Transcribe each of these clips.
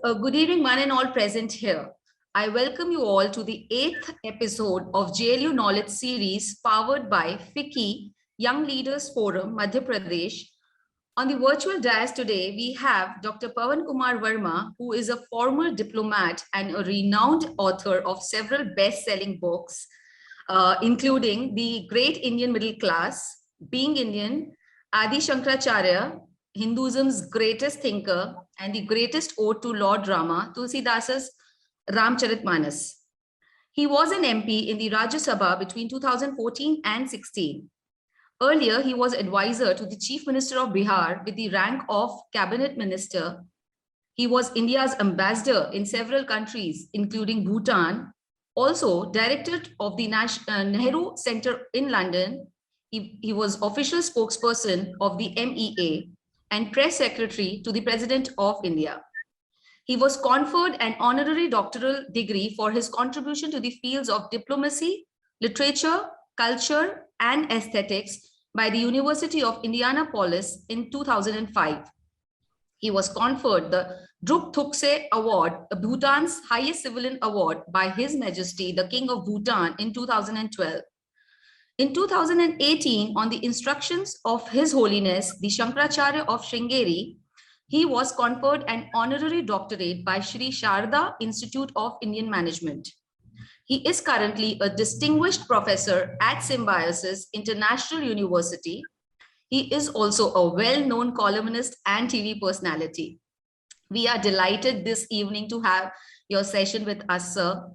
Good evening, one and all present here. I welcome you all to the 8th episode of JLU Knowledge Series powered by FICCI Young Leaders Forum, Madhya Pradesh. On the virtual dais today, we have Dr. Pavan Kumar Varma, who is a former diplomat and a renowned author of several best-selling books, including The Great Indian Middle Class, Being Indian, Adi Shankaracharya, Hinduism's greatest thinker, and the greatest ode to Lord Rama, Tulsidas' Ramcharitmanas. He was an MP in the Rajya Sabha between 2014 and 16. Earlier, he was advisor to the Chief Minister of Bihar with the rank of Cabinet Minister. He was India's ambassador in several countries, including Bhutan. Also, director of the Nehru Centre in London. He was official spokesperson of the MEA and press secretary to the President of India. He was conferred an honorary doctoral degree for his contribution to the fields of diplomacy, literature, culture, and aesthetics by the University of Indianapolis in 2005. He was conferred the Druk Thuksey Award, Bhutan's highest civilian award by His Majesty, the King of Bhutan in 2012. In 2018, on the instructions of His Holiness, the Shankaracharya of Sringeri, he was conferred an honorary doctorate by Sri Sharada Institute of Indian Management. He is currently a distinguished professor at Symbiosis International University. He is also a well-known columnist and TV personality. We are delighted this evening to have your session with us, sir.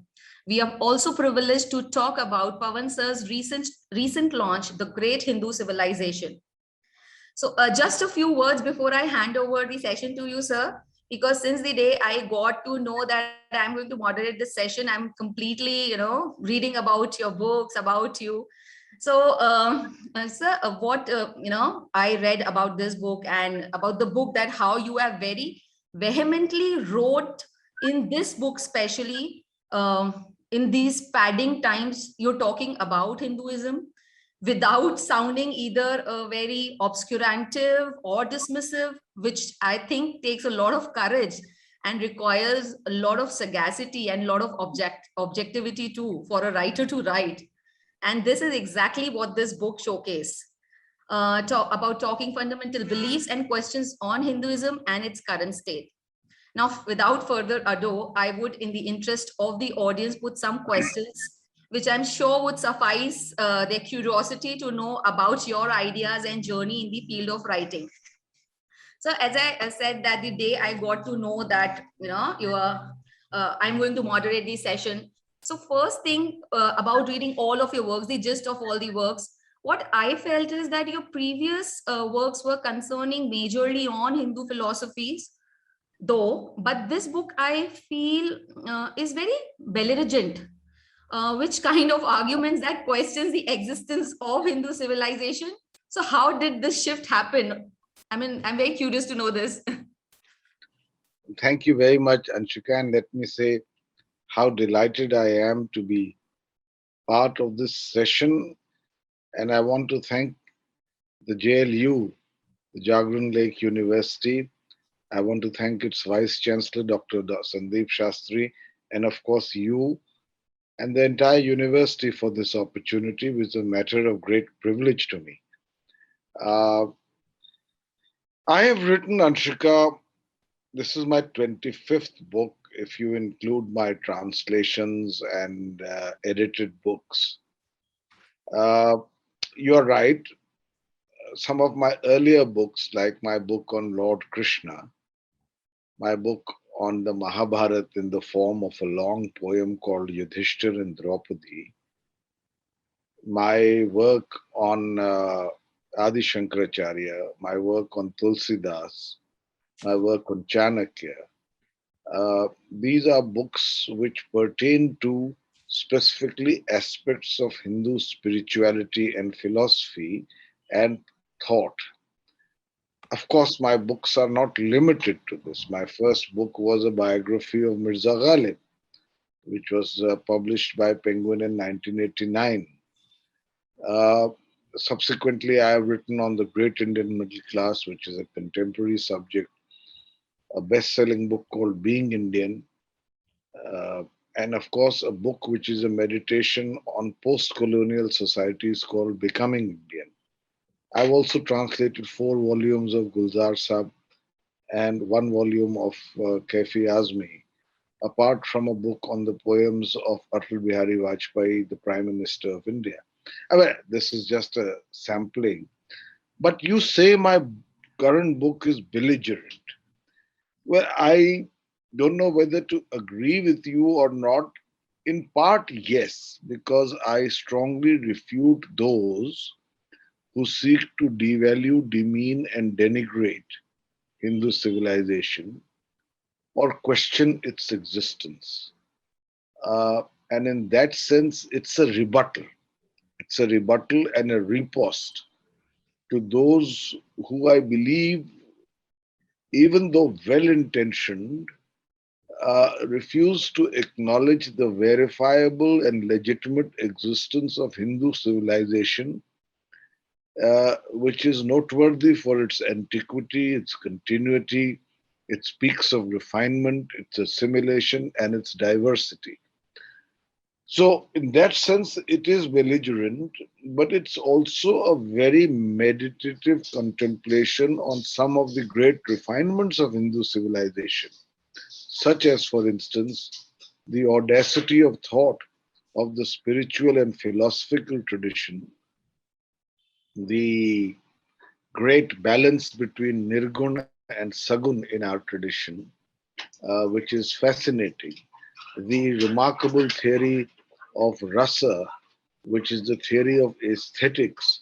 We are also privileged to talk about Pavan sir's recent launch, The Great Hindu Civilization. So just a few words before I hand over the session to you, sir, because since the day I got to know that I'm going to moderate this session, I'm completely, reading about your books, about you. So, sir, what, I read about this book and about the book that how you have very vehemently wrote in this book, especially in these padding times, you're talking about Hinduism without sounding either very obscurantive or dismissive, which I think takes a lot of courage and requires a lot of sagacity and a lot of objectivity too for a writer to write. And this is exactly what this book showcases. About talking fundamental beliefs and questions on Hinduism and its current state. Now, without further ado, I would, in the interest of the audience, put some questions which I'm sure would suffice their curiosity to know about your ideas and journey in the field of writing. So, as I said, that the day I got to know that I'm going to moderate this session. So, first thing about reading all of your works, the gist of all the works, what I felt is that your previous works were concerning majorly on Hindu philosophies, though, but this book I feel is very belligerent, which kind of arguments that questions the existence of Hindu civilization. So how did this shift happen? I mean, I'm very curious to know this. Thank you very much, Anshika, and let me say how delighted I am to be part of this session. And I want to thank the JLU, the Jagran Lake University. I want to thank its Vice Chancellor, Dr. Sandeep Shastri, and of course you and the entire university for this opportunity, which is a matter of great privilege to me. I have written, Anshika, this is my 25th book, if you include my translations and edited books. You're right. Some of my earlier books, like my book on Lord Krishna, my book on the Mahabharata in the form of a long poem called Yudhishthir and Draupadi, my work on Adi Shankaracharya, my work on Tulsidas, my work on Chanakya. These are books which pertain to specifically aspects of Hindu spirituality and philosophy and thought. Of course, my books are not limited to this. My first book was a biography of Mirza Ghalib, which was published by Penguin in 1989. Subsequently, I have written on the Great Indian Middle Class, which is a contemporary subject. a best-selling book called Being Indian, uh, and of course, a book which is a meditation on post-colonial societies called Becoming Indian. I've also translated 4 volumes of Gulzar Sahib and 1 volume of Kaifi Azmi, apart from a book on the poems of Atal Bihari Vajpayee, the Prime Minister of India. I mean, this is just a sampling. But you say my current book is belligerent. Well, I don't know whether to agree with you or not. In part, yes, because I strongly refute those who seek to devalue, demean, and denigrate Hindu civilization or question its existence. And in that sense, it's a rebuttal. It's a rebuttal and a riposte to those who I believe, even though well intentioned, refuse to acknowledge the verifiable and legitimate existence of Hindu civilization, which is noteworthy for its antiquity, its continuity, its peaks of refinement, its assimilation, and its diversity. So, in that sense, it is belligerent, but it's also a very meditative contemplation on some of the great refinements of Hindu civilization, such as, for instance, the audacity of thought of the spiritual and philosophical tradition, the great balance between Nirguna and Sagun in our tradition, which is fascinating, the remarkable theory of rasa, which is the theory of aesthetics,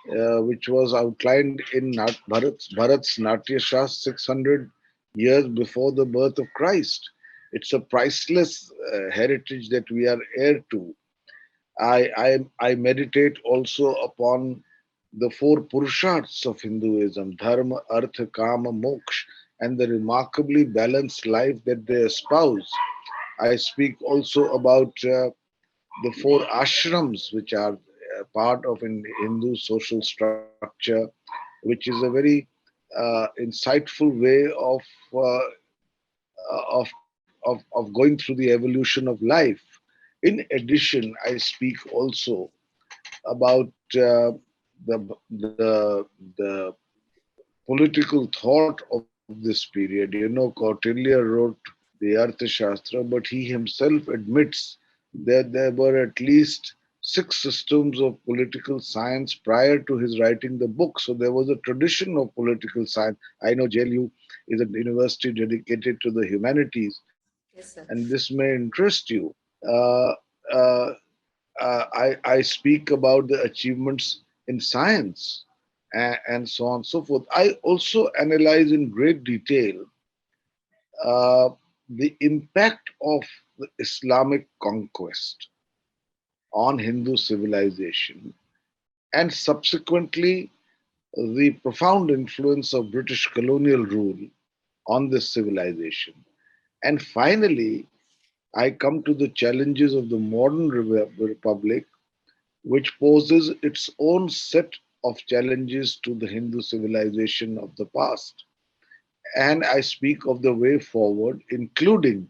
which was outlined in Bharat's Natya Shastra 600 years before the birth of Christ. It's a priceless heritage that we are heir to. I meditate also upon the 4 Purusharthas of Hinduism: Dharma, Artha, Kama, Moksha, and the remarkably balanced life that they espouse. I speak also about the 4 ashrams, which are part of in Hindu social structure, which is a very insightful way of going through the evolution of life. In addition, I speak also about the political thought of this period. You know, Kautilya wrote the Arthashastra, but he himself admits that there were at least 6 systems of political science prior to his writing the book. So there was a tradition of political science. I know JLU is a university dedicated to the humanities, Yes, and sir. this may interest you. Uh, uh, I speak about the achievements in science and so on and so forth. I also analyze in great detail uh, the impact of the Islamic conquest on Hindu civilization and subsequently the profound influence of British colonial rule on this civilization. And finally, I come to the challenges of the modern republic, which poses its own set of challenges to the Hindu civilization of the past. And I speak of the way forward, including,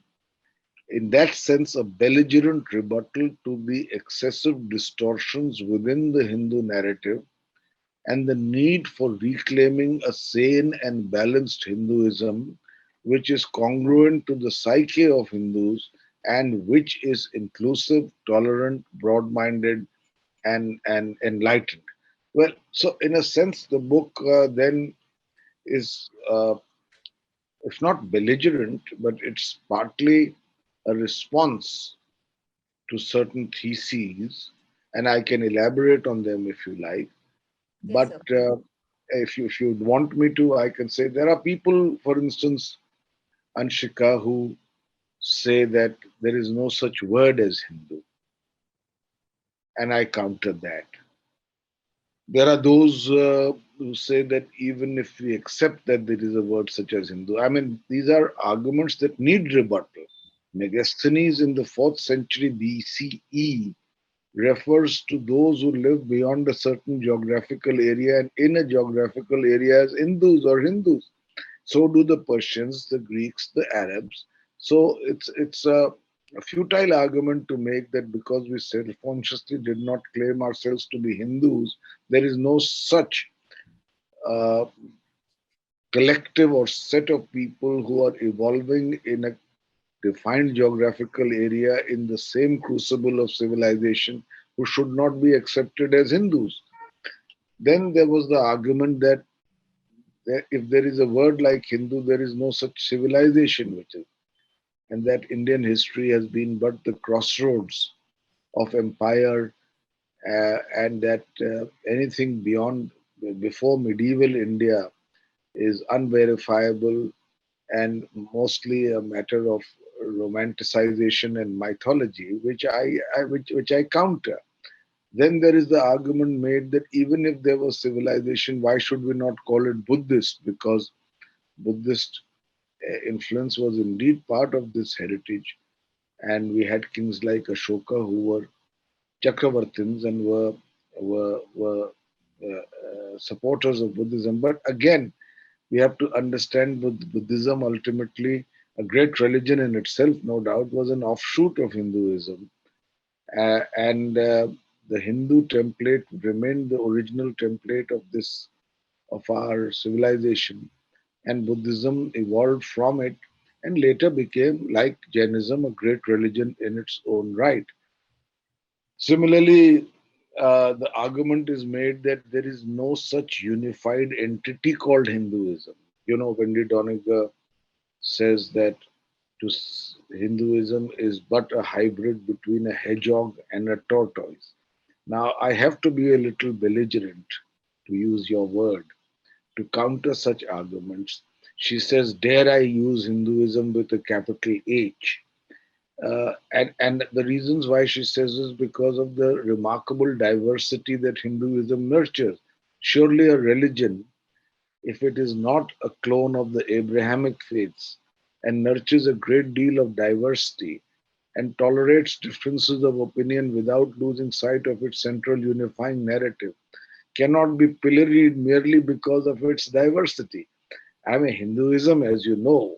in that sense, a belligerent rebuttal to the excessive distortions within the Hindu narrative and the need for reclaiming a sane and balanced Hinduism which is congruent to the psyche of Hindus and which is inclusive, tolerant, broad minded, and enlightened. Well, so in a sense, the book then is, if not belligerent, but it's partly a response to certain theses, and I can elaborate on them if you like. Yes, But sir. if you want me to, I can say there are people, for instance, Anshika, who say that there is no such word as Hindu, and I counter that. There are those who say that even if we accept that there is a word such as Hindu, I mean, these are arguments that need rebuttal. Megasthenes in the 4th century BCE refers to those who live beyond a certain geographical area and in a geographical area as Hindus or Hindus. So do the Persians, the Greeks, the Arabs. So it's a futile argument to make that because we self-consciously did not claim ourselves to be Hindus, there is no such uh, collective or set of people who are evolving in a defined geographical area in the same crucible of civilization who should not be accepted as Hindus. Then there was the argument that if there is a word like Hindu, there is no such civilization which is, and that Indian history has been but the crossroads of empire, and that anything beyond, before medieval India, is unverifiable and mostly a matter of romanticization and mythology, which I counter. Then there is the argument made that even if there was civilization, why should we not call it Buddhist? Because Buddhist influence was indeed part of this heritage, and we had kings like Ashoka who were Chakravartins and were supporters of Buddhism. But again, we have to understand Buddhism ultimately, a great religion in itself, no doubt, was an offshoot of Hinduism. And the Hindu template remained the original template of our civilization, and Buddhism evolved from it and later became, like Jainism, a great religion in its own right. Similarly, the argument is made that there is no such unified entity called Hinduism. You know, Wendy Doniger says that Hinduism is but a hybrid between a hedgehog and a tortoise. Now, I have to be a little belligerent, to use your word, to counter such arguments. She says, dare I use Hinduism with a capital H? And the reasons why she says is because of the remarkable diversity that Hinduism nurtures. Surely a religion, if it is not a clone of the Abrahamic faiths and nurtures a great deal of diversity and tolerates differences of opinion without losing sight of its central unifying narrative, cannot be pilloried merely because of its diversity. I mean, Hinduism, as you know,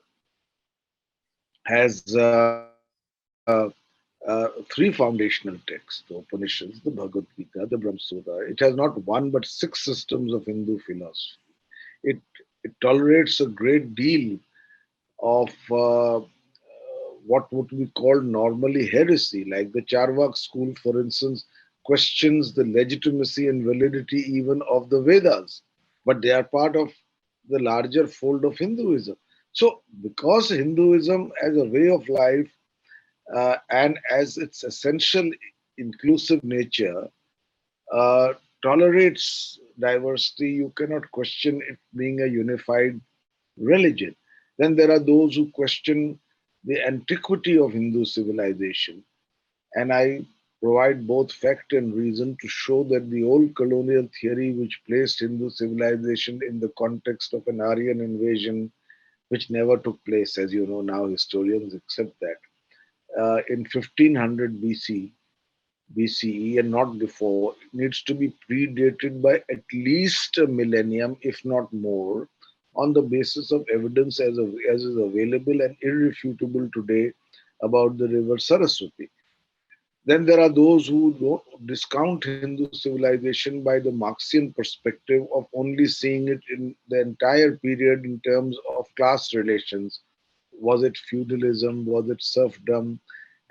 has three foundational texts: the Upanishads, the Bhagavad Gita, the Brahma Sutta. It has not one but six systems of Hindu philosophy. It, it tolerates a great deal of what would be called normally heresy, like the Charvak school, for instance, questions the legitimacy and validity even of the Vedas, but they are part of the larger fold of Hinduism. So, because Hinduism as a way of life and as its essential inclusive nature uh, tolerates diversity, you cannot question it being a unified religion. Then there are those who question the antiquity of Hindu civilization. And I provide both fact and reason to show that the old colonial theory, which placed Hindu civilization in the context of an Aryan invasion, which never took place, as you know, now historians accept that, in 1500 BCE and not before, needs to be predated by at least a millennium, if not more, on the basis of evidence as is available and irrefutable today about the river Saraswati. Then there are those who don't discount Hindu civilization by the Marxian perspective of only seeing it in the entire period in terms of class relations. Was it feudalism? Was it serfdom?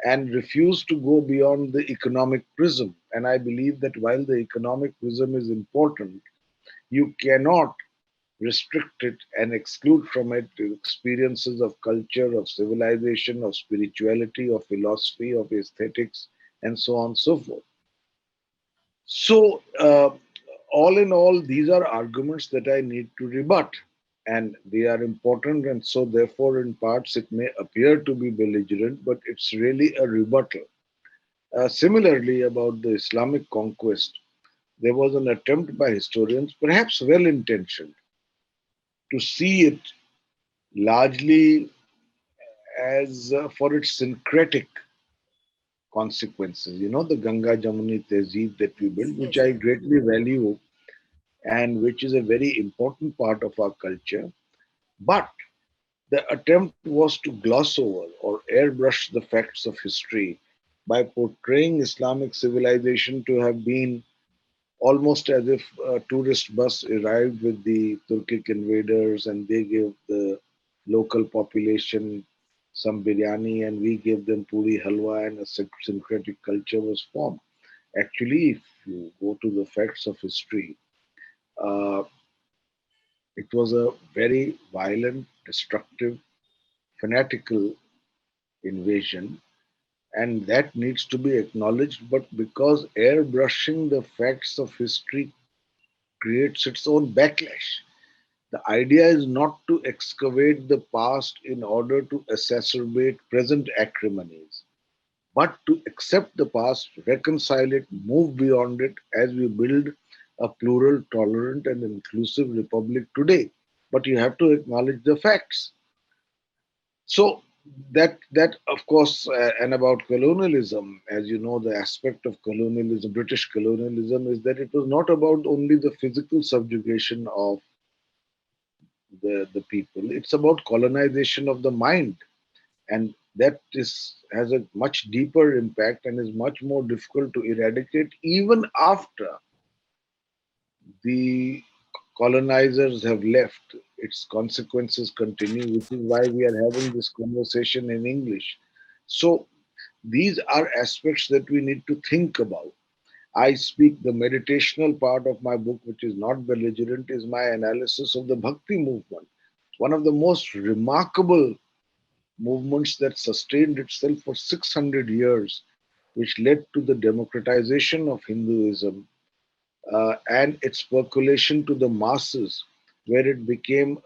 And refuse to go beyond the economic prism. And I believe that while the economic prism is important, you cannot restrict it and exclude from it experiences of culture, of civilization, of spirituality, of philosophy, of aesthetics, and so on and so forth. So, all in all, these are arguments that I need to rebut, and they are important. And so, therefore, in parts, it may appear to be belligerent, but it's really a rebuttal. Similarly, about the Islamic conquest, there was an attempt by historians, perhaps well intentioned, to see it largely as for its syncretic consequences. You know, the Ganga Jamuni Tehzeeb that we built, which Yes, I yes. greatly value and which is a very important part of our culture. But the attempt was to gloss over or airbrush the facts of history by portraying Islamic civilization to have been almost as if a tourist bus arrived with the Turkic invaders and they gave the local population some biryani and we gave them puri halwa and a syncretic culture was formed. Actually, if you go to the facts of history, uh, it was a very violent, destructive, fanatical invasion, and that needs to be acknowledged. But because airbrushing the facts of history creates its own backlash, the idea is not to excavate the past in order to exacerbate present acrimonies, but to accept the past, reconcile it, move beyond it as we build a plural, tolerant, and inclusive republic today. But you have to acknowledge the facts. So that of course, and about colonialism, as you know, the aspect of colonialism, British colonialism, is that it was not about only the physical subjugation of the people. It's about colonization of the mind, and that is has a much deeper impact and is much more difficult to eradicate even after the colonizers have left. Its consequences continue, which is why we are having this conversation in English. So these are aspects that we need to think about. I speak the meditational part of my book, which is not belligerent, is my analysis of the Bhakti movement, one of the most remarkable movements that sustained itself for 600 years, which led to the democratization of Hinduism and its percolation to the masses, where it became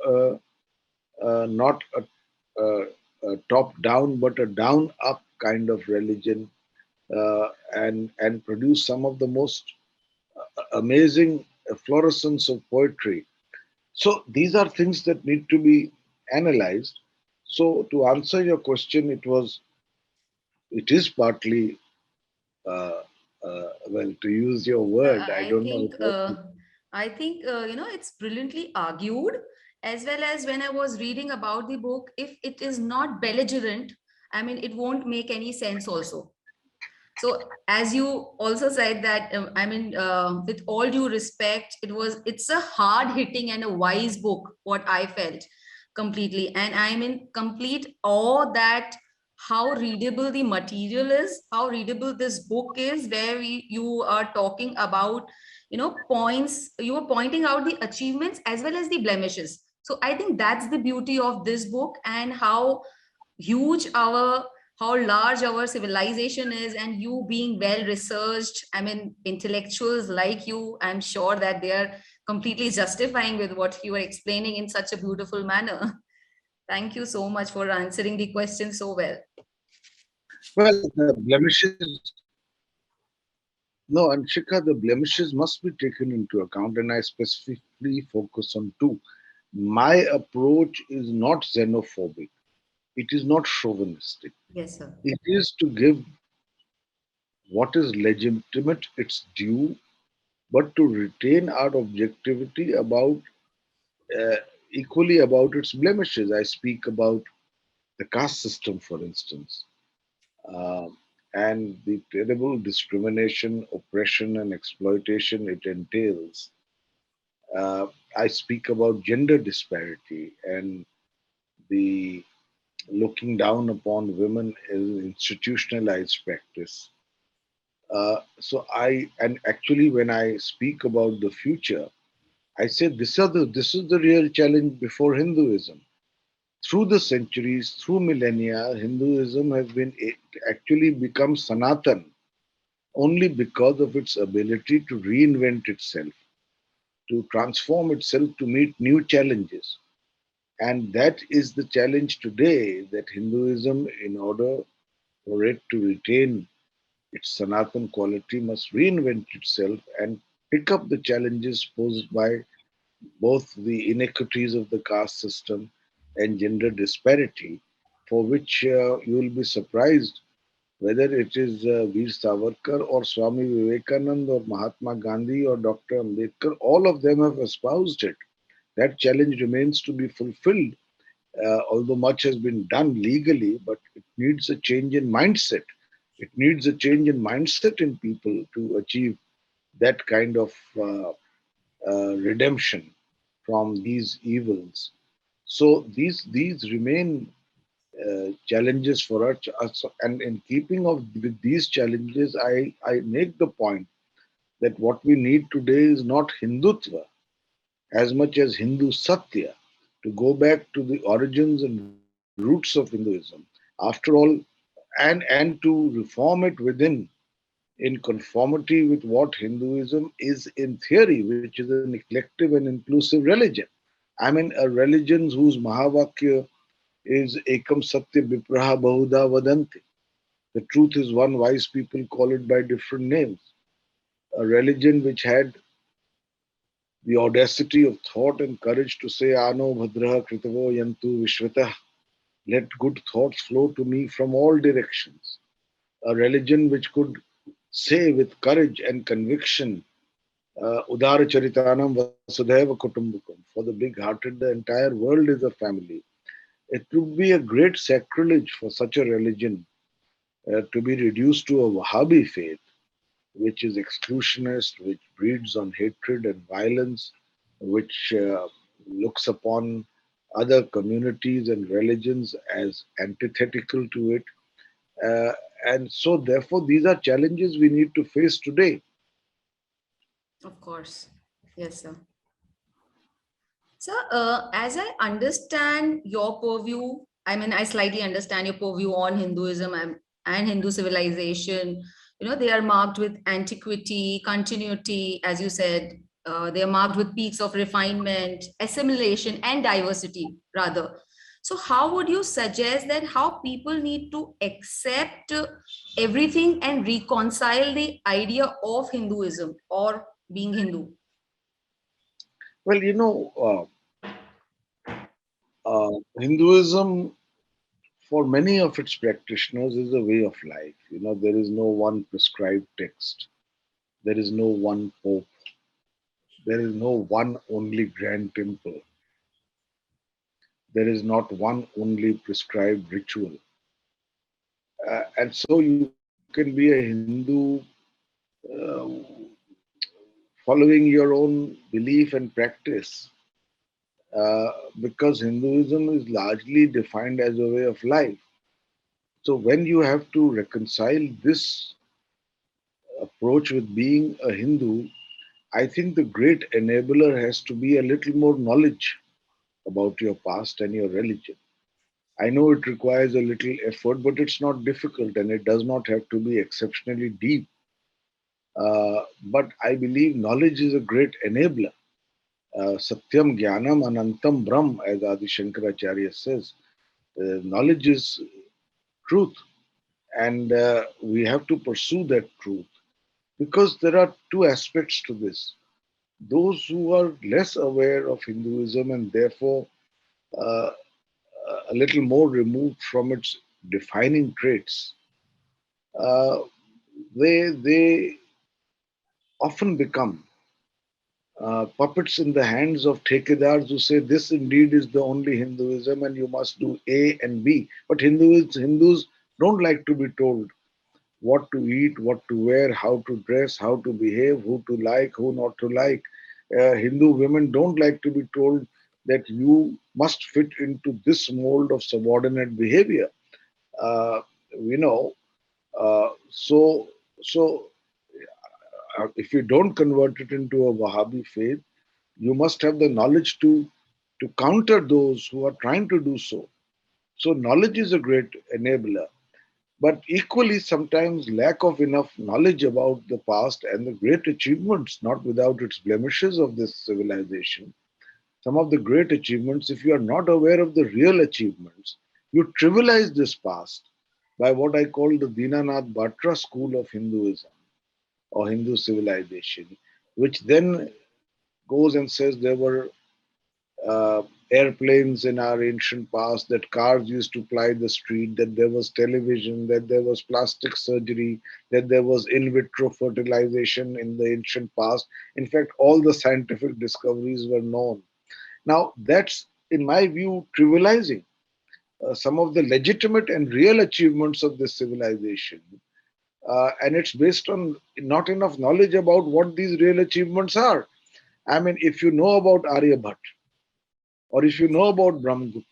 not a, a top down but a down up kind of religion, and produced some of the most amazing fluorescence of poetry. So these are things that need to be analyzed. So to answer your question, it is partly well, to use your word, I I don't know think what. it's brilliantly argued, as well as when I was reading about the book, if it is not belligerent, I mean, it won't make any sense also. So as you also said that, with all due respect, it's a hard hitting and a wise book, what I felt completely. And I'm in complete awe that how readable the material is, how readable this book is, where you are talking about, points, you are pointing out the achievements as well as the blemishes. So I think that's the beauty of this book, and huge our how large our civilization is, and you being well researched, I mean, intellectuals like you, I'm sure that they are completely justifying with what you are explaining in such a beautiful manner. Thank you so much for answering the question so well. Well, the blemishes, no, Anshika, the blemishes must be taken into account, and I specifically focus on two. My approach is not xenophobic, it is not chauvinistic. Yes, sir. It is to give what is legitimate its due, but to retain our objectivity about uh, equally about its blemishes. I speak about the caste system, for instance, uh, and the terrible discrimination, oppression, and exploitation it entails. Uh, I speak about gender disparity and the looking down upon women as an institutionalized practice. And actually, when I speak about the future, I say this is the real challenge before Hinduism. Through the centuries, through millennia, Hinduism has been actually become Sanatan only because of its ability to reinvent itself, to transform itself to meet new challenges. And that is the challenge today, that Hinduism, in order for it to retain its Sanatan quality, must reinvent itself and pick up the challenges posed by both the inequities of the caste system and gender disparity, for which you will be surprised whether it is Veer Savarkar or Swami Vivekanand or Mahatma Gandhi or Dr. Ambedkar, all of them have espoused it, That challenge remains to be fulfilled, although much has been done legally, but it needs a change in mindset. It needs a change in mindset in people to achieve that kind of redemption from these evils. So these remain challenges for us, and in keeping of with these challenges, I make the point that what we need today is not Hindutva as much as Hindu Satya, to go back to the origins and roots of Hinduism. After all, and to reform it within, in conformity with what Hinduism is in theory, which is an eclectic and inclusive religion. I mean, a religion whose Mahavakya is Ekam Satya Vipraha Bahuda Vadanti. The truth is one, wise people call it by different names. A religion which had the audacity of thought and courage to say, Ano Bhadraha Kritavo Yantu Vishvatah. Let good thoughts flow to me from all directions. A religion which could say with courage and conviction, Udara Charitanam Vasudhaiva Kutumbakam. For the big hearted, the entire world is a family. It would be a great sacrilege for such a religion to be reduced to a Wahhabi faith, which is exclusionist, which breeds on hatred and violence, which looks upon other communities and religions as antithetical to it. Uh, and so, therefore, these are challenges we need to face today. Of course. Yes, sir. So, as I understand your purview, I mean, I slightly understand your purview on Hinduism and Hindu civilization. They are marked with antiquity, continuity, as you said. They are marked with peaks of refinement, assimilation, and diversity, rather. So, how would you suggest that how people need to accept everything and reconcile the idea of Hinduism or being Hindu? Well, Hinduism, for many of its practitioners, is a way of life. There is no one prescribed text, there is no one pope, there is no one only grand temple, there is not one only prescribed ritual. And so you can be a Hindu uh, following your own belief and practice, because Hinduism is largely defined as a way of life. So when you have to reconcile this approach with being a Hindu, I think the great enabler has to be a little more knowledge about your past and your religion. I know it requires a little effort, but it's not difficult and it does not have to be exceptionally deep. But I believe knowledge is a great enabler. Satyam Jnanam Anantam Brahm, as Adi Shankaracharya says. Knowledge is truth, and we have to pursue that truth, because there are two aspects to this. Those who are less aware of Hinduism and therefore uh, a little more removed from its defining traits, uh, they often become puppets in the hands of thekedars who say this indeed is the only Hinduism and you must do A and B. But Hindus don't like to be told what to eat, what to wear, how to dress, how to behave, who to like, who not to like. Hindu women don't like to be told that you must fit into this mold of subordinate behavior. Uh, you know, so if you don't convert it into a Wahhabi faith, you must have the knowledge to counter those who are trying to do so. So knowledge is a great enabler. But equally, sometimes lack of enough knowledge about the past and the great achievements, not without its blemishes, of this civilization. Some of the great achievements, if you are not aware of the real achievements, you trivialize this past by what I call the Dinanath Batra school of Hinduism or Hindu civilization, which then goes and says there were uh, airplanes in our ancient past, that cars used to ply the street, that there was television, that there was plastic surgery, that there was in vitro fertilization in the ancient past. In fact, all the scientific discoveries were known. Now, that's, in my view, trivializing some of the legitimate and real achievements of this civilization. And it's based on not enough knowledge about what these real achievements are. I mean, if you know about Aryabhat or if you know about Brahmagupta,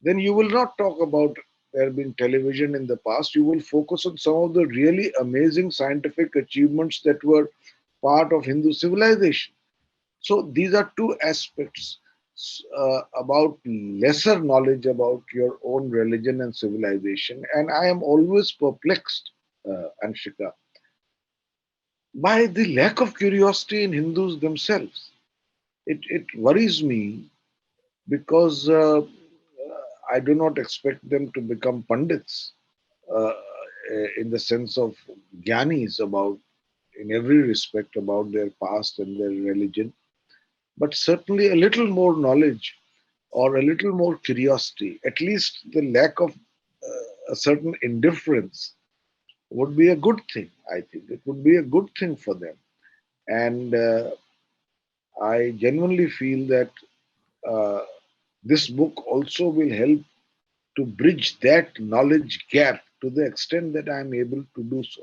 then you will not talk about there being television in the past. You will focus on some of the really amazing scientific achievements that were part of Hindu civilization. So these are two aspects about lesser knowledge about your own religion and civilization. And I am always perplexed, Anshika, by the lack of curiosity in Hindus themselves. It worries me because I do not expect them to become pandits uh, in the sense of gyanis about, in every respect, about their past and their religion, but certainly a little more knowledge or a little more curiosity, at least the lack of a certain indifference would be a good thing, I think. It would be a good thing for them. And I genuinely feel that uh, this book also will help to bridge that knowledge gap to the extent that I am able to do so.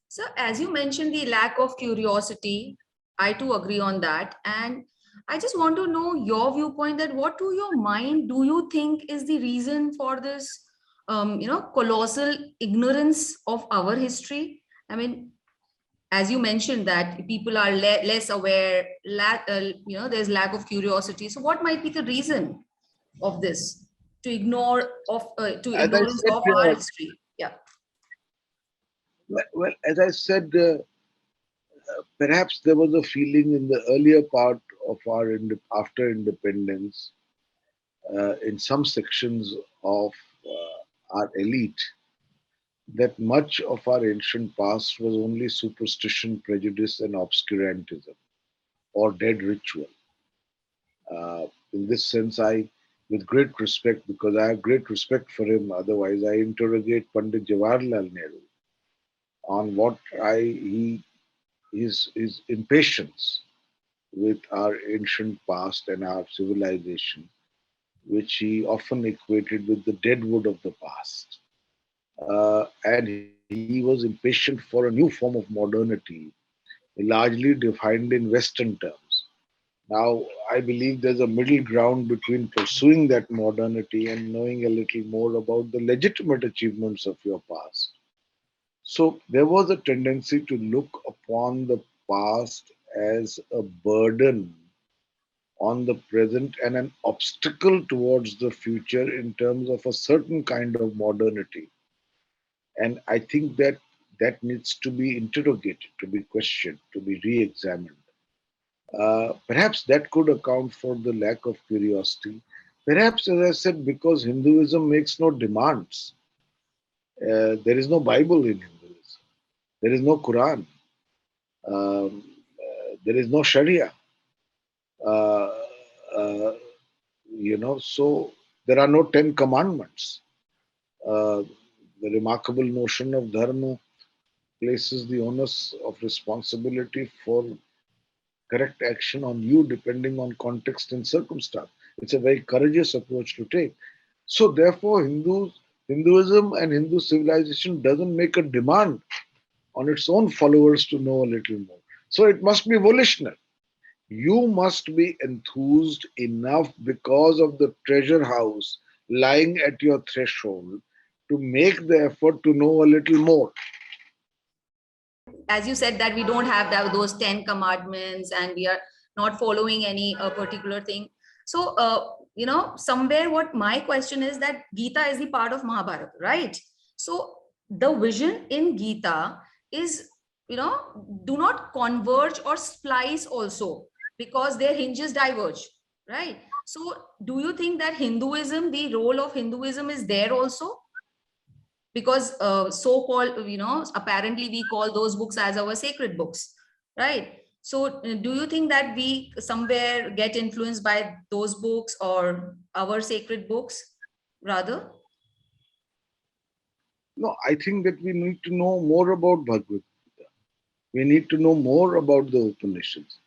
So, as you mentioned, the lack of curiosity, I too agree on that. And I just want to know your viewpoint that what to your mind do you think is the reason for this, colossal ignorance of our history? I mean, as you mentioned that people are less aware, there's lack of curiosity. So, what might be the reason of this to As I ignorance said, of our history? Yeah. well, as I said, perhaps there was a feeling in the earlier part of our after independence, in some sections of our elite, that much of our ancient past was only superstition, prejudice, and obscurantism or dead ritual. In this sense, with great respect, because I have great respect for him, otherwise, I interrogate Pandit Jawaharlal Nehru on what his impatience with our ancient past and our civilization, which he often equated with the dead wood of the past. And he was impatient for a new form of modernity, largely defined in Western terms. Now, I believe there's a middle ground between pursuing that modernity and knowing a little more about the legitimate achievements of your past. So, there was a tendency to look upon the past as a burden on the present and an obstacle towards the future in terms of a certain kind of modernity. And I think that that needs to be interrogated, to be questioned, to be re examined. Perhaps that could account for the lack of curiosity. Perhaps, as I said, because Hinduism makes no demands. There is no Bible in Hinduism, there is no Quran, there is no Sharia. Uh, uh, so there are no 10 commandments. Uh, the remarkable notion of dharma places the onus of responsibility for correct action on you depending on context and circumstance. It's a very courageous approach to take. So therefore, Hinduism and Hindu civilization doesn't make a demand on its own followers to know a little more. So it must be volitional. You must be enthused enough because of the treasure house lying at your threshold to make the effort to know a little more. As you said that we don't have those 10 commandments and we are not following any particular thing. So somewhere what my question is that Gita is the part of Mahabharata, right? So the vision in Gita is, do not converge or splice also, because their hinges diverge, right? So do you think that Hinduism, the role of Hinduism is there also? Because so-called, apparently we call those books as our sacred books, right? So do you think that we somewhere get influenced by those books or our sacred books rather? No, I think that we need to know more about Bhagavad Gita. We need to know more about the Upanishads.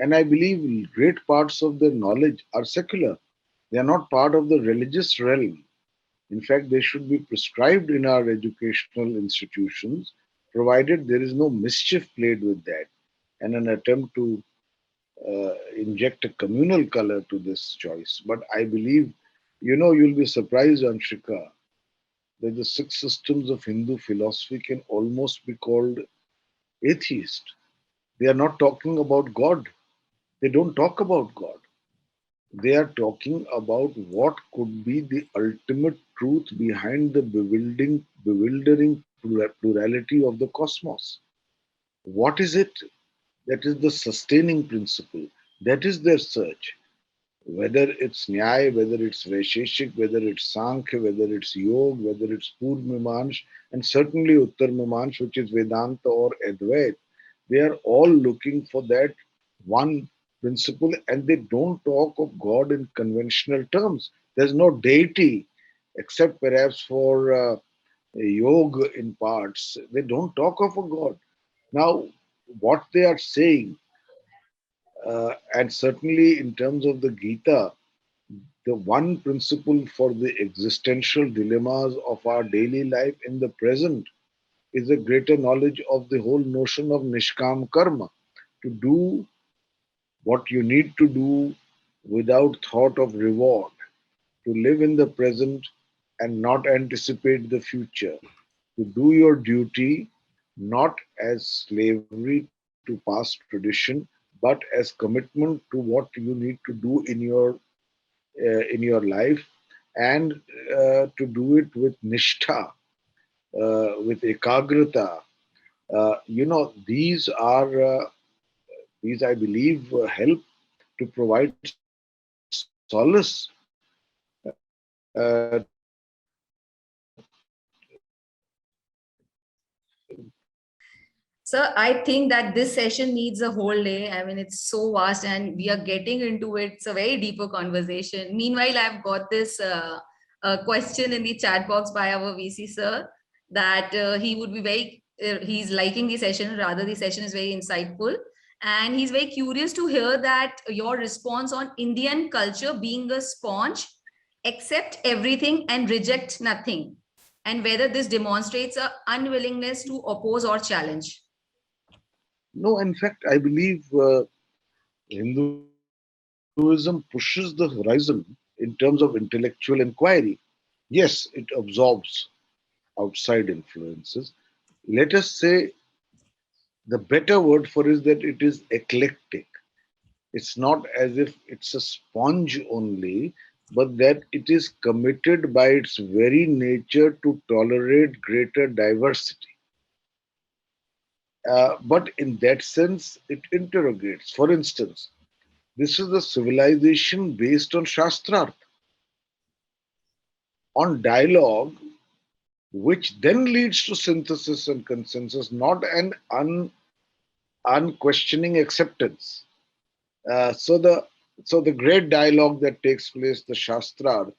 And I believe great parts of their knowledge are secular. They are not part of the religious realm. In fact, they should be prescribed in our educational institutions, provided there is no mischief played with that and an attempt to inject a communal color to this choice. But I believe, you'll be surprised, Anshika, that the six systems of Hindu philosophy can almost be called atheist. They are not talking about God. They don't talk about God. They are talking about what could be the ultimate truth behind the bewildering plurality of the cosmos. What is it that is the sustaining principle? That is their search. Whether it's Nyaya, whether it's Vaisheshik, whether it's Sankhya, whether it's Yoga, whether it's Purv and certainly Uttar Mimansh, which is Vedanta or Advait, they are all looking for that one principle and they don't talk of God in conventional terms. There's no deity except perhaps for yoga in parts. They don't talk of a God. Now, what they are saying, and certainly in terms of the Gita, the one principle for the existential dilemmas of our daily life in the present is a greater knowledge of the whole notion of Nishkam Karma, to do what you need to do without thought of reward, to live in the present and not anticipate the future, to do your duty not as slavery to past tradition, but as commitment to what you need to do in your life, and to do it with nishtha, with ekagrata. These I believe help to provide solace to So I think that this session needs a whole day. I mean, it's so vast and we are getting into it. It's a very deeper conversation. Meanwhile, I've got this question in the chat box by our VC sir that he would be he's liking the session, rather the session is very insightful. And he's very curious to hear that your response on Indian culture being a sponge, accept everything and reject nothing, and whether this demonstrates a unwillingness to oppose or challenge. No, in fact, I believe Hinduism pushes the horizon in terms of intellectual inquiry. Yes, it absorbs outside influences. Let us say the better word for it is that it is eclectic. It's not as if it's a sponge only, but that it is committed by its very nature to tolerate greater diversity. But in that sense, it interrogates. For instance, this is a civilization based on Shastrarth, on dialogue, which then leads to synthesis and consensus, not an unquestioning acceptance. So the great dialogue that takes place, the Shastra,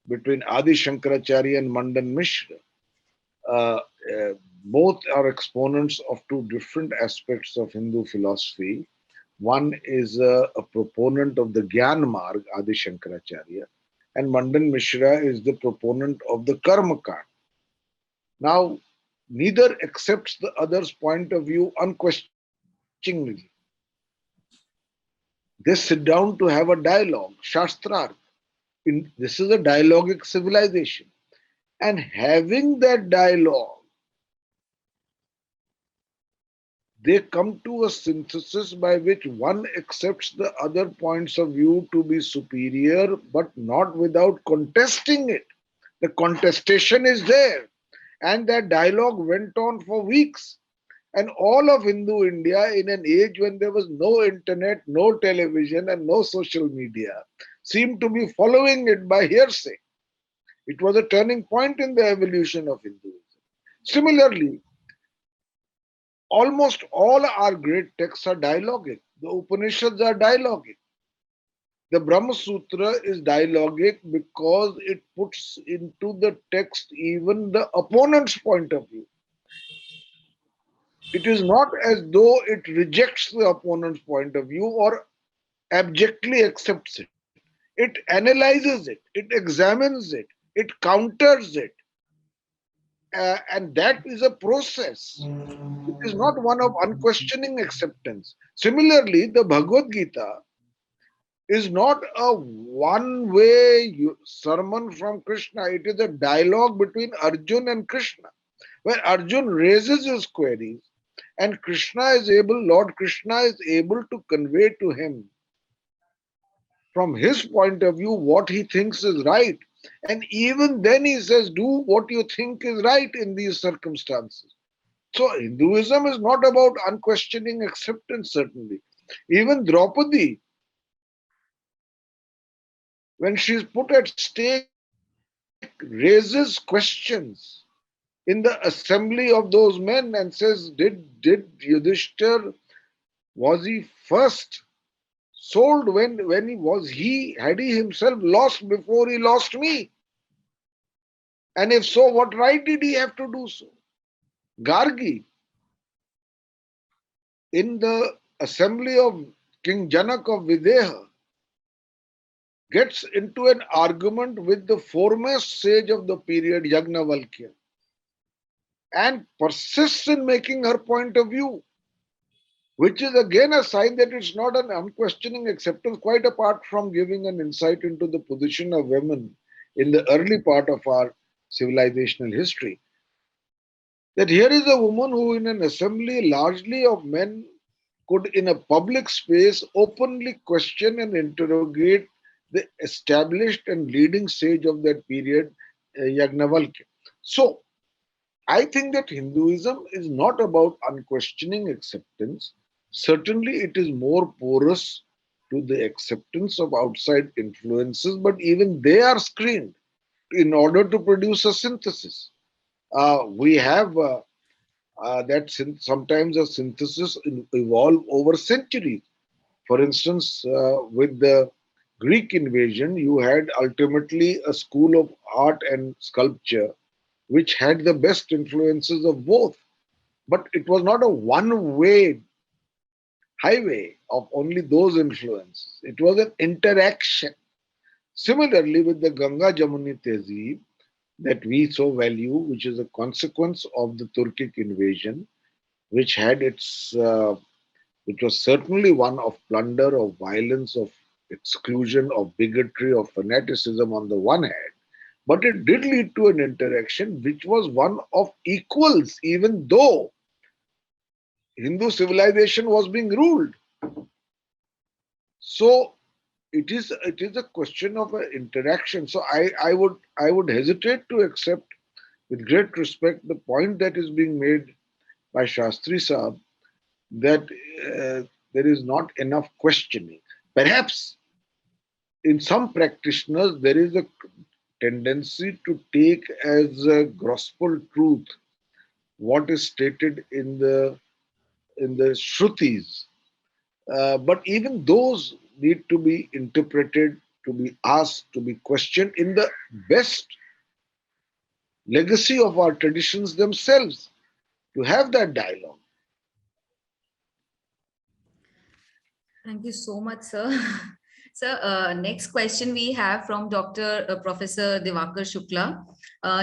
between Adi Shankaracharya and Mandan Mishra, uh, uh, both are exponents of two different aspects of Hindu philosophy. One is a proponent of the Gyan Marg, Adi Shankaracharya, and Mandan Mishra is the proponent of the Karma Kand. Now, neither accepts the other's point of view unquestioningly. They sit down to have a dialogue, Shastrar. This is a dialogic civilization. And having that dialogue, they come to a synthesis by which one accepts the other points of view to be superior, but not without contesting it. The contestation is there. And that dialogue went on for weeks. And all of Hindu India, in an age when there was no internet, no television, and no social media, seemed to be following it by hearsay. It was a turning point in the evolution of Hinduism. Similarly, almost all our great texts are dialogic. The Upanishads are dialogic. The Brahma Sutra is dialogic because it puts into the text even the opponent's point of view. It is not as though it rejects the opponent's point of view or abjectly accepts it. It analyzes it, it examines it, it counters it, and that is a process. It is not one of unquestioning acceptance. Similarly, the Bhagavad Gita is not a one way sermon from Krishna, it is a dialogue between Arjun and Krishna, where Arjun raises his queries and Lord Krishna is able to convey to him from his point of view what he thinks is right. And even then he says, do what you think is right in these circumstances. So Hinduism is not about unquestioning acceptance, certainly. Even Draupadi, when she is put at stake, raises questions in the assembly of those men and says, did Yudhishthir, was he first sold when had he himself lost before he lost me? And if so, what right did he have to do so? Gargi, in the assembly of King Janak of Videha, gets into an argument with the foremost sage of the period, Yagnavalkya, and persists in making her point of view, which is again a sign that it's not an unquestioning acceptance, quite apart from giving an insight into the position of women in the early part of our civilizational history. That here is a woman who, in an assembly largely of men, could, in a public space, openly question and interrogate the established and leading sage of that period, Yagnavalkya. So, I think that Hinduism is not about unquestioning acceptance. Certainly, it is more porous to the acceptance of outside influences, but even they are screened in order to produce a synthesis. We have sometimes a synthesis evolve over centuries. For instance, with the Greek invasion, you had ultimately a school of art and sculpture which had the best influences of both. But it was not a one way highway of only those influences, it was an interaction. Similarly, with the Ganga Jamuni Tehzeeb that we so value, which is a consequence of the Turkic invasion, which had which was certainly one of plunder, of violence, of exclusion, of bigotry, of fanaticism on the one hand, but it did lead to an interaction which was one of equals, even though Hindu civilization was being ruled. So it is a question of an interaction. So I would hesitate to accept with great respect the point that is being made by Shastri Saab that there is not enough questioning. Perhaps in some practitioners there is a tendency to take as a gospel truth what is stated in the Shrutis. But even those need to be interpreted, to be asked, to be questioned in the best legacy of our traditions themselves, to have that dialogue. Thank you so much, sir. Sir, next question we have from Dr. Professor Divakar Shukla.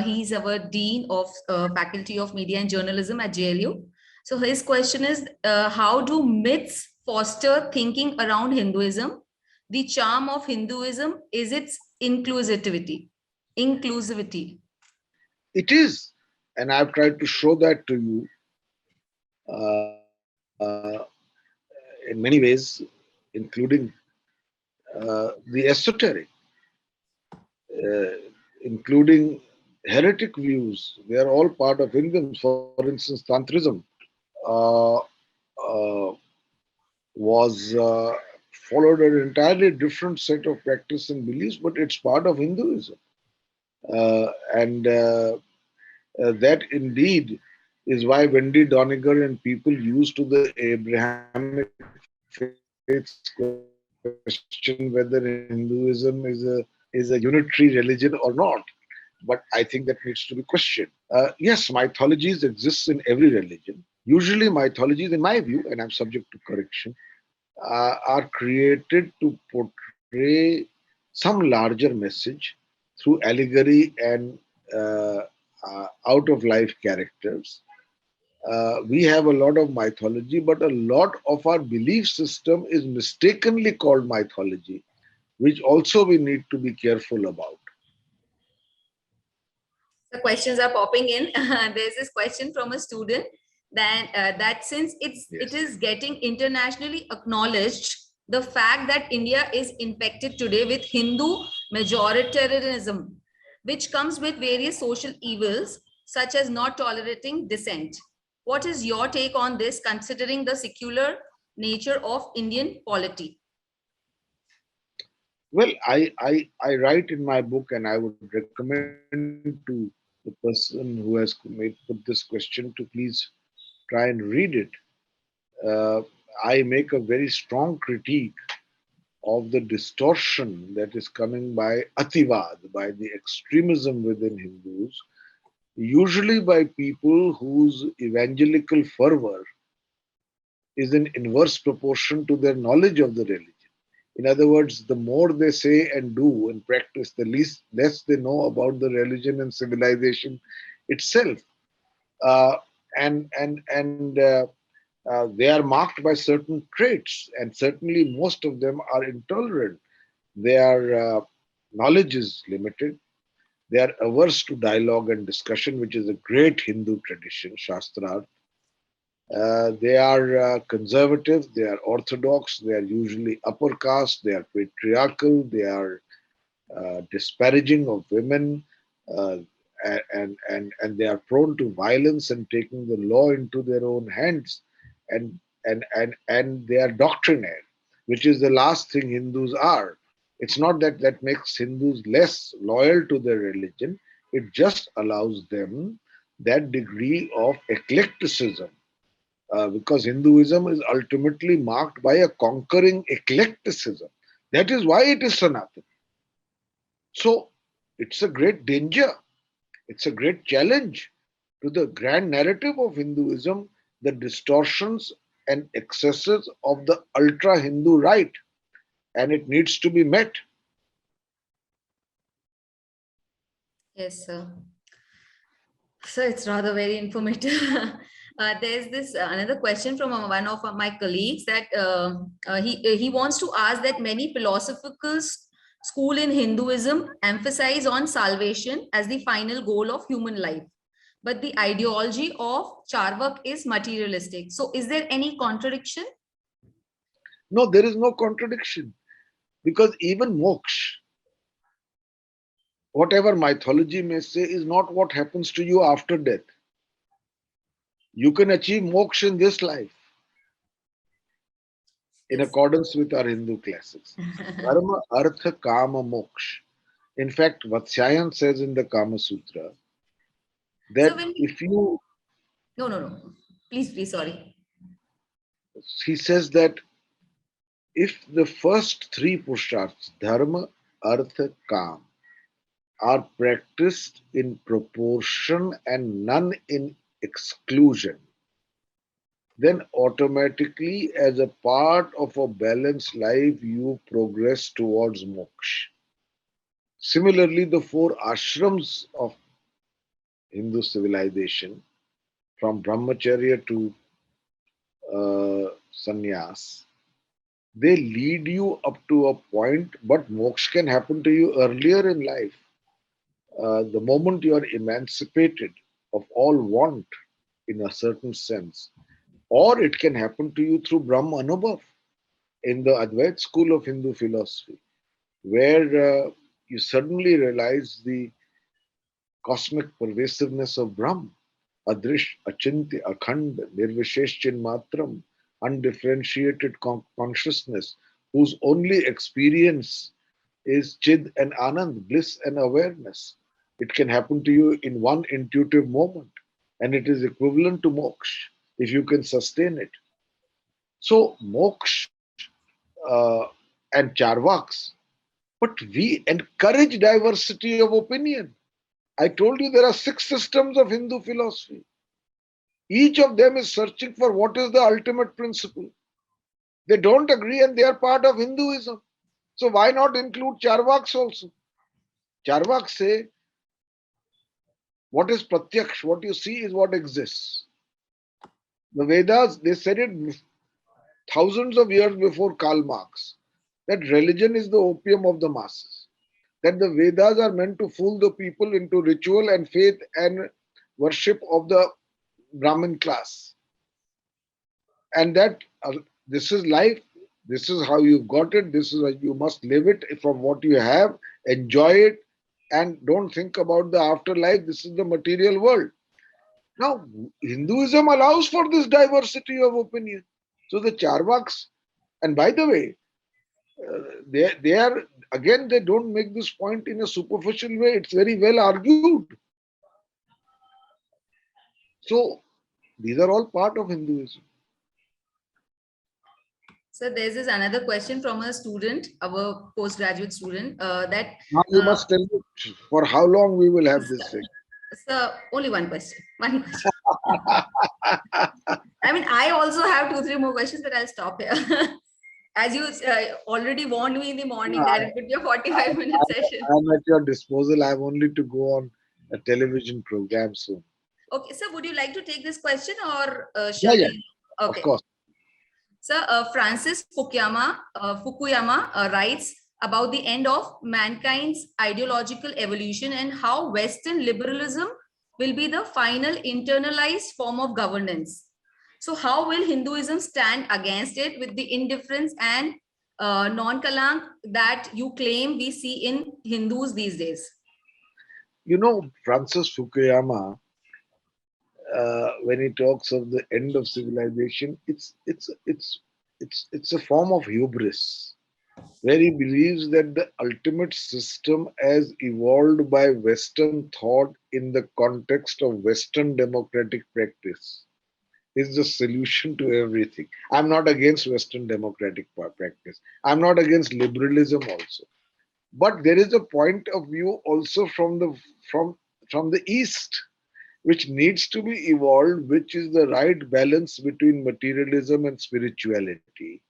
He's our Dean of Faculty of Media and Journalism at JLU. So his question is, how do myths foster thinking around Hinduism? The charm of Hinduism is its inclusivity. Inclusivity. It is, and I've tried to show that to you in many ways, including the esoteric, uh, including heretic views. They are all part of Hinduism. For instance, Tantrism uh, uh, was followed an entirely different set of practice and beliefs, but it's part of Hinduism. And that indeed is why Wendy Doniger and people used to the Abrahamic faiths question whether Hinduism is a unitary religion or not. But I think that needs to be questioned. Yes, mythologies exist in every religion. Usually mythologies, in my view, and I'm subject to correction, are created to portray some larger message through allegory and uh, out of life characters. We have a lot of mythology, but a lot of our belief system is mistakenly called mythology, which also we need to be careful about. The questions are popping in. There's this question from a student that since it Yes. is getting internationally acknowledged, the fact that India is infected today with Hindu majoritarianism, which comes with various social evils such as not tolerating dissent. What is your take on this, considering the secular nature of Indian polity? Well, I write in my book, and I would recommend to the person who has put this question to please try and read it. Uh, I make a very strong critique of the distortion that is coming by Ativad, by the extremism within Hindus, usually by people whose evangelical fervor is in inverse proportion to their knowledge of the religion. In other words, the more they say and do and practice, the less they know about the religion and civilization itself. Uh, and they are marked by certain traits, and certainly most of them are intolerant. Their knowledge is limited. They are averse to dialogue and discussion, which is a great Hindu tradition, Shastra. They are conservative, they are orthodox, they are usually upper caste, they are patriarchal, they are disparaging of women, uh, and they are prone to violence and taking the law into their own hands, and they are doctrinaire, which is the last thing Hindus are. It's not that that makes Hindus less loyal to their religion, it just allows them that degree of eclecticism, because Hinduism is ultimately marked by a conquering eclecticism. That is why it is Sanatana. So it's a great danger, it's a great challenge to the grand narrative of Hinduism, the distortions and excesses of the ultra Hindu right, and it needs to be met. Yes, sir. So it's rather very informative. There's this another question from one of my colleagues that he wants to ask that many philosophical school in Hinduism emphasize on salvation as the final goal of human life, but the ideology of Charvak is materialistic. So is there any contradiction? No, there is no contradiction, because even moksha, whatever mythology may say, is not what happens to you after death. You can achieve moksha in this life in Yes. accordance with our Hindu classics. Dharma, Artha, Kama, Moksha. In fact, Vatsyayan says in the Kama Sutra So that when we, if you, no, please, sorry. he says that if the first three Purusharthas, Dharma, Artha, Kam, are practiced in proportion and none in exclusion, then automatically, as a part of a balanced life, you progress towards moksha. Similarly, the four ashrams of Hindu civilization, from brahmacharya to sannyas, they lead you up to a point, but moksha can happen to you earlier in life. The moment you are emancipated of all want in a certain sense, or it can happen to you through Brahma Anubhav in the Advait school of Hindu philosophy, where you suddenly realize the cosmic pervasiveness of Brahm, Adrish, Achintya, Akhand, Nirvishesh Matram, undifferentiated consciousness, whose only experience is Chid and Anand, bliss and awareness. It can happen to you in one intuitive moment, and it is equivalent to moksha if you can sustain it. So, moksha and charvaks, but we encourage diversity of opinion. I told you there are six systems of Hindu philosophy. Each of them is searching for what is the ultimate principle. They don't agree and they are part of Hinduism. So why not include Charvaks also? Charvaks say, what is pratyaksh? What you see is what exists. The Vedas, they said it thousands of years before Karl Marx, that religion is the opium of the masses. That the Vedas are meant to fool the people into ritual and faith and worship of the Brahmin class. And that this is life, this is how you got it, this is how you must live it from what you have, enjoy it, and don't think about the afterlife. This is the material world. Now, Hinduism allows for this diversity of opinion. So the Charvaks, and by the way, they are, again, they don't make this point in a superficial way. It's very well argued. So these are all part of Hinduism. So there's this another question from a student, our postgraduate student, that Now you must tell me for how long we will have this thing. so only one question. One question. I mean, I also have 2-3 more questions, but I'll stop here. As you already warned me in the morning that it would be a 45-minute session. I'm at your disposal. I have only to go on a television program soon. Okay, so would you like to take this question or Yeah, shall yeah, we? Okay. of course. So Francis Fukuyama writes about the end of mankind's ideological evolution and how Western liberalism will be the final internalized form of governance. So how will Hinduism stand against it with the indifference and non-kalank that you claim we see in Hindus these days? You know, Francis Fukuyama, when he talks of the end of civilization, it's a form of hubris, where he believes that the ultimate system as evolved by Western thought in the context of Western democratic practice is the solution to everything. I'm not against Western democratic practice. I'm not against liberalism also. But there is a point of view also from from the East which needs to be evolved, which is the right balance between materialism and spirituality,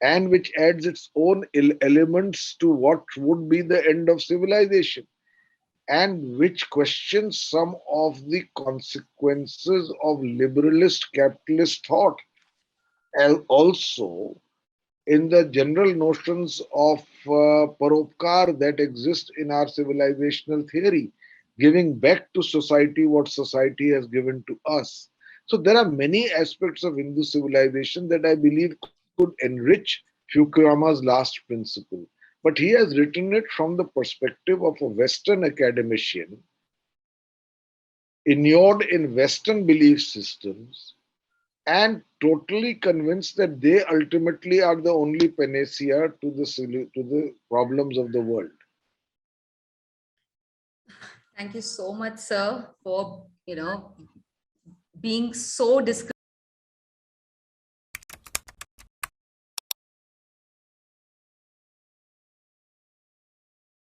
and which adds its own elements to what would be the end of civilization, and which questions some of the consequences of liberalist capitalist thought, and also in the general notions of paropkar that exist in our civilizational theory, giving back to society what society has given to us. So there are many aspects of Hindu civilization that I believe could enrich Fukuyama's last principle. But he has written it from the perspective of a Western academician inured in Western belief systems and totally convinced that they ultimately are the only panacea to the problems of the world. Thank you so much, sir, for being so descriptive